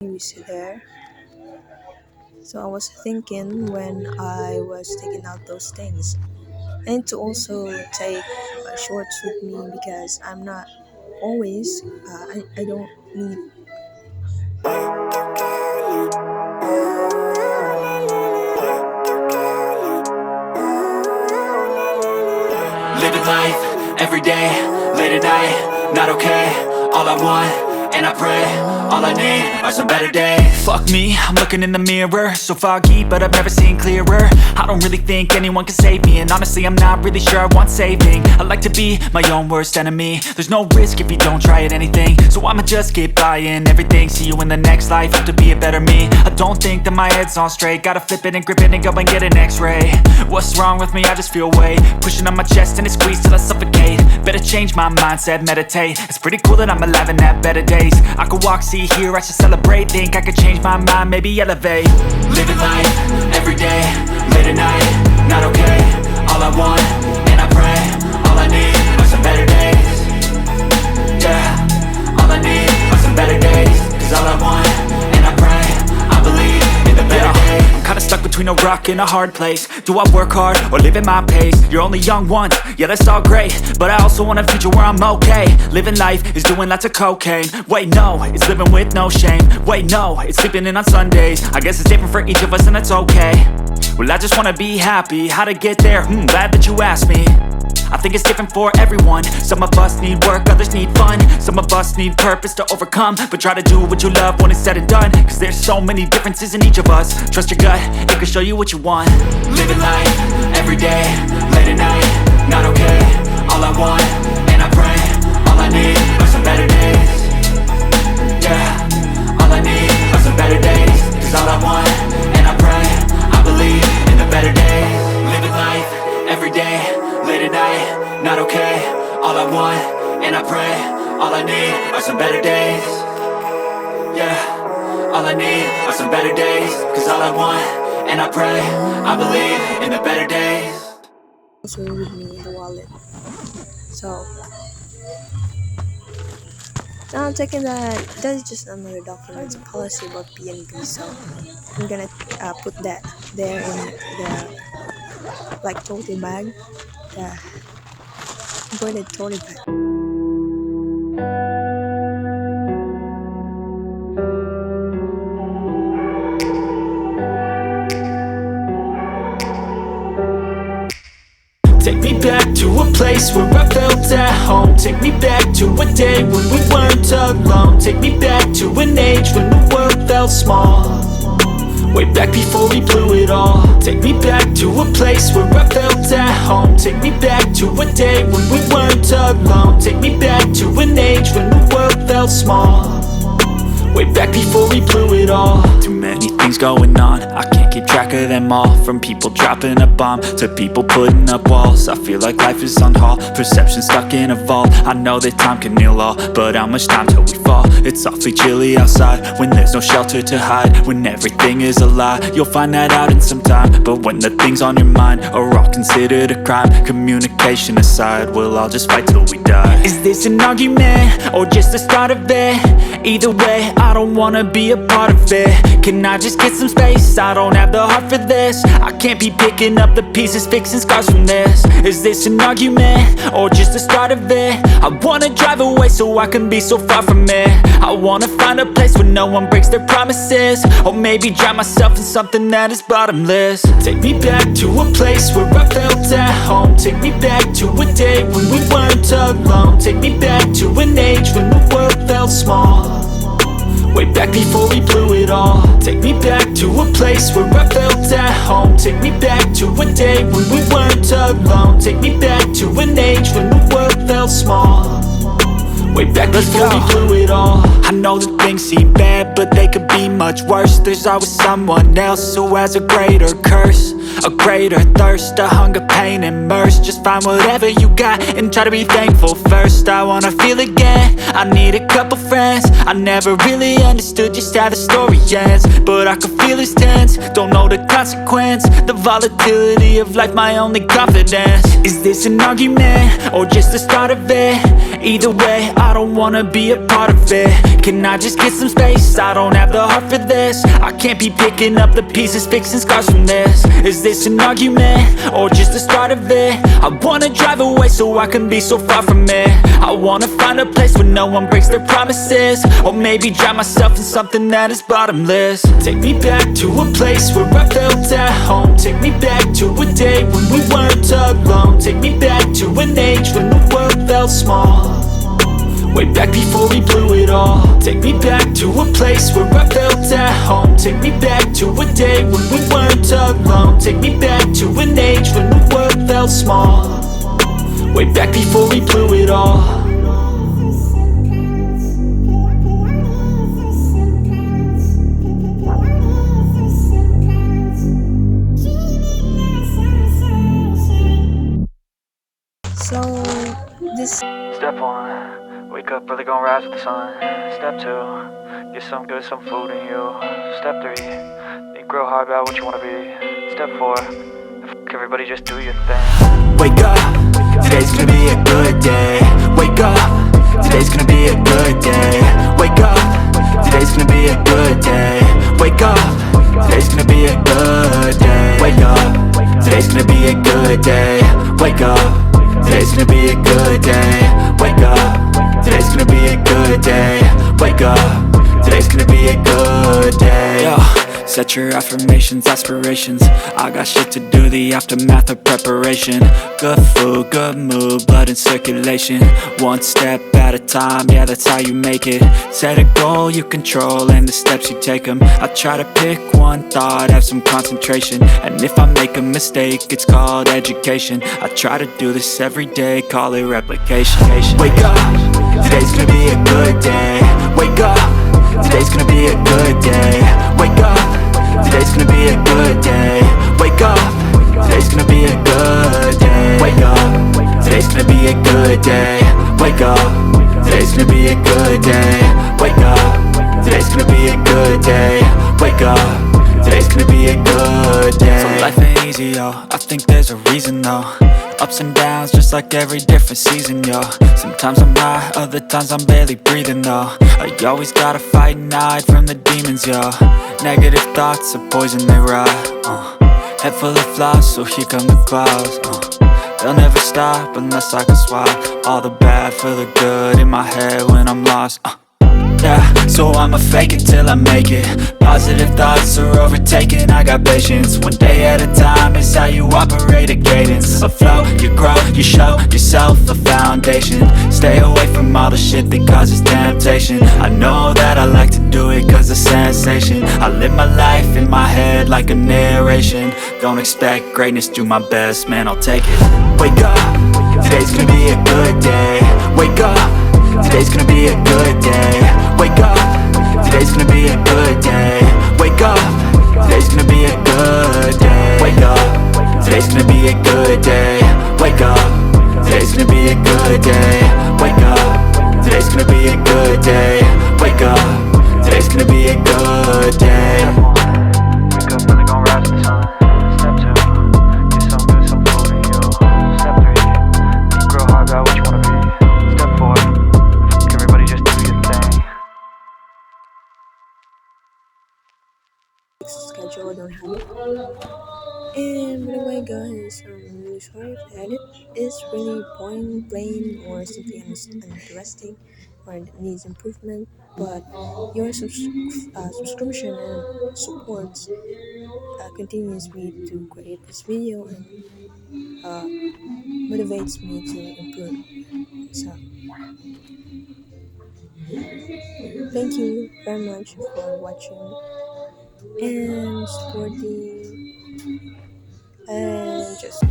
news there. So I was thinking when I was taking out those things, I need to also take shorts with me because I'm not always. I don't need. Living life, everyday, late at night, not okay. All I want, and I pray, all I need are some better days. Fuck me, I'm looking in the mirror, so foggy, but I've never seen clearer. I don't really think anyone can save me, and honestly I'm not really sure I want saving. I like to be my own worst enemy. There's no risk if you don't try at anything, so I'ma just keep buying everything. See you in the next life, have to be a better me. I don't think that my head's on straight, gotta flip it and grip it and go and get an x-ray. What's wrong with me? I just feel weight pushing on my chest and it squeezes till I suffocate. Better change my mindset, meditate. It's pretty cool that I'm alive and have better days. I could walk, see, hear, I should celebrate. Think I could change my mind, maybe elevate. Living life, everyday, late at night, not okay. All I want, and I pray, all I need are some better days. Yeah, all I need are some better days. Cause all I want, and I pray, I believe in the better days. I'm kinda stuck between a rock and a hard place. Do I work hard or live at my pace? You're only young once, yeah that's all great, but I also want a future where I'm okay. Living life is doing lots of cocaine. Wait no, it's living with no shame. Wait no, it's sleeping in on Sundays. I guess it's different for each of us and that's okay. Well I just wanna be happy, how to get there? Glad that you asked me. I think it's different for everyone. Some of us need work, others need fun. Some of us need purpose to overcome. But try to do what you love when it's said and done. Cause there's so many differences in each of us. Trust your gut, it can show you what you want. Living life, everyday, late at night, not okay. All I want, and I pray, all I need are some better days. Yeah, all I need are some better days. Cause all I want, and I pray, I believe in the better days. Living life, everyday, late at night, not okay. All I want, and I pray, all I need are some better days. Yeah, all I need are some better days. Cause all I want, and I pray, I believe in the better days. Also with me in the wallet. So now I'm taking that is just another document policy about PNB. So I'm gonna put that there in the like tote bag. Yeah, I'm going to tote bag. Take me back to a place where I felt at home. Take me back to a day when we weren't alone. Take me back to an age when the world felt small. Way back before we blew it all. Take me back to a place where I felt at home. Take me back to a day when we weren't alone. Take me back to an age when the world felt small. Way back before we blew it all. Too many things going on, I can't keep track of them all. From people dropping a bomb to people putting up walls. I feel like life is on hold, perception stuck in a vault. I know that time can heal all, but how much time till we fall? It's awfully chilly outside when there's no shelter to hide. When everything is a lie, you'll find that out in some time. But when the things on your mind are all considered a crime, communication aside, we'll all just fight till we die. Is this an argument or just the start of it? Either way, I don't wanna be a part of it. Can I just get some space? I don't have the heart for this. I can't be picking up the pieces, fixing scars from this. Is this an argument or just the start of it? I wanna drive away so I can be so far from it. I wanna find a place where no one breaks their promises. Or maybe drown myself in something that is bottomless. Take me back to a place where I felt at home. Take me back to a day when we weren't alone. Take me back to an age when the world felt small. Way back before we blew it all. Take me back to a place where I felt at home. Take me back to a day when we weren't alone. Take me back to an age when the world felt small. Way back before we blew it all. I know that things seem bad, but they could be much worse. There's always someone else who has a greater curse, a greater thirst, a hunger, pain immersed. Just find whatever you got and try to be thankful first. I wanna feel again, I need a couple friends. I never really understood just how the story ends, but I can feel it's tense, don't know the consequence. The volatility of life, my only confidence. Is this an argument, or just the start of it? Either way, I don't wanna be a part of it. Can I just get some space? I don't have the heart for this. I can't be picking up the pieces, fixing scars from this. Is this an argument, or just the start of it? I wanna drive away so I can be so far from it. I wanna find a place where no one breaks their promises, or maybe drown myself in something that is bottomless. Take me back to a place where I felt at home. Take me back to a day when we weren't alone. Take me back to an age when the world felt small, way back before we blew it all. Take me back to a place where I felt at home. Take me back to a day when we weren't alone. Take me back to an age when the world felt small, way back before we blew it all. So this Step 1, wake up early, gonna rise with the sun. Step 2, get some good, some food in you. Step 3, think real hard about what you wanna be. Step 4, everybody just do your thing. Wake up, today's gonna be a good day. Wake up, today's gonna be a good day. Wake up, today's gonna be a good day. Wake up, today's gonna be a good day. Wake up, today's gonna be a good day. Wake up, today's gonna be a good day. Wake up, today's gonna be a good day. Wake up, today's gonna be a good day. Yo, set your affirmations, aspirations. I got shit to do, the aftermath of preparation. Good food, good mood, blood in circulation. One step at a time, yeah, that's how you make it. Set a goal you control and the steps you take them. I try to pick one thought, have some concentration, and if I make a mistake, it's called education. I try to do this every day, call it replication. Wake up, today's gonna be a good day. Wake up, today's gonna be a good day. Wake up, today's gonna be a good day. Wake up, today's gonna be a good day. Wake up, today's gonna be a good day. Wake up, today's gonna be a good day. Wake up, today's gonna be a good day. Wake up, today's gonna be a good day. So life ain't easy, yo, I think there's a reason though. Ups and downs, just like every different season, yo. Sometimes I'm high, other times I'm barely breathing, though. I always gotta fight and hide from the demons, yo. Negative thoughts are poison, they rot. Head full of flaws, so here come the clouds. They'll never stop unless I can swap all the bad for the good in my head when I'm lost. Yeah, so I'ma fake it till I make it. Positive thoughts are overtaken, I got patience. One day at a time is how you operate a cadence. A flow, you grow, you show yourself a foundation. Stay away from all the shit that causes temptation. I know that I like to do it cause it's sensation. I live my life in my head like a narration. Don't expect greatness, do my best, man, I'll take it. Wake up, today's gonna be a good day. Wake up, today's gonna be a good day. Wake up, today's gonna be a good day. Wake up, today's gonna be a good day. Wake up, today's gonna be a good day. Wake up, today's gonna be a good day. Wake up, today's gonna be a good day. Wake up, today's gonna be a good day. Wake up, really gonna rise with the sun. Step 2, get some good, some food in you. Step 3, think real hard about what you wanna be. Step 4, everybody just do your thing. schedule, I don't have it. And by the way, guys, I'm really sorry if the edit is really boring, plain, or simply uninteresting, or it needs improvement. But your subscription and support continues me to create this video and uh, motivates me to improve. So, thank you very much for watching and supporting, and just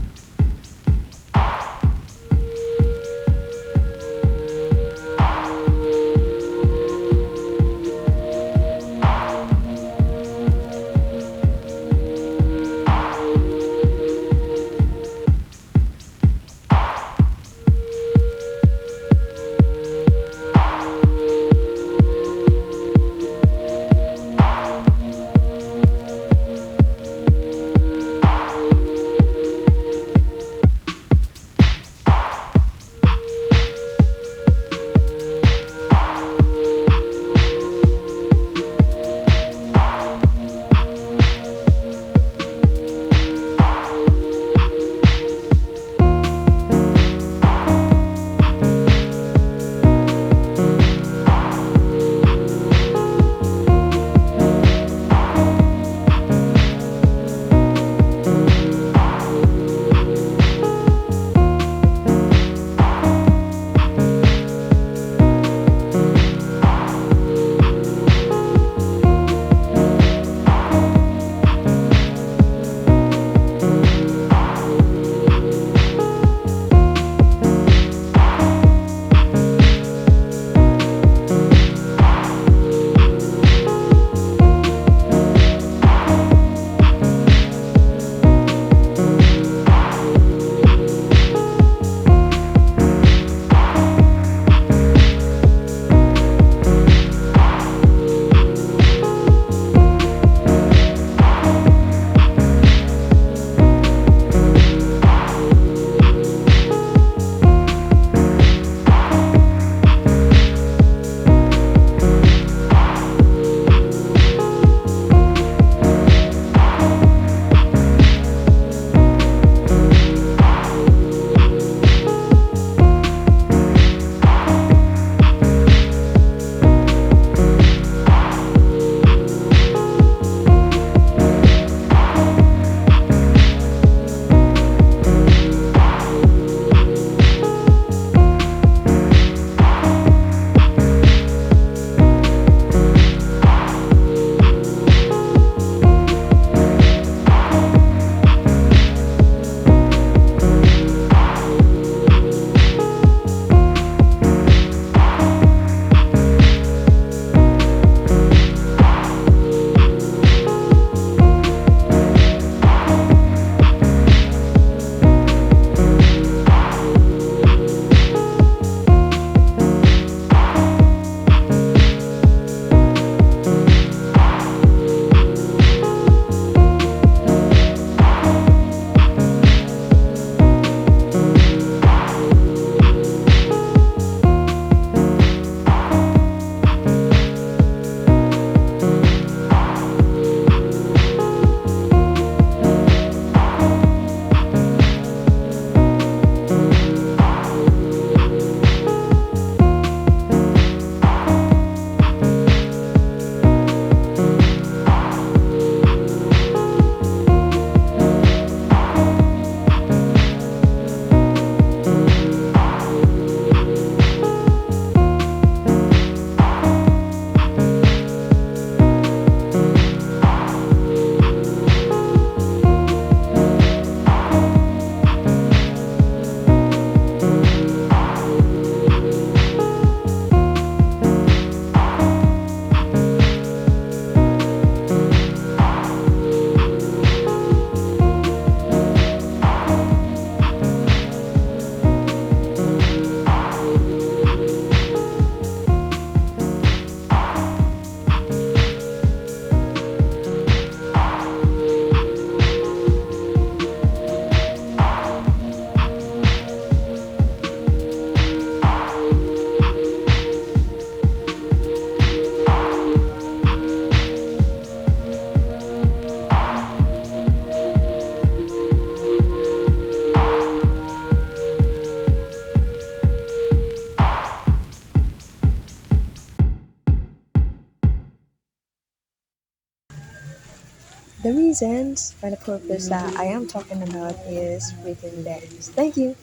the reasons or the purpose that I am talking about is written there. Thank you.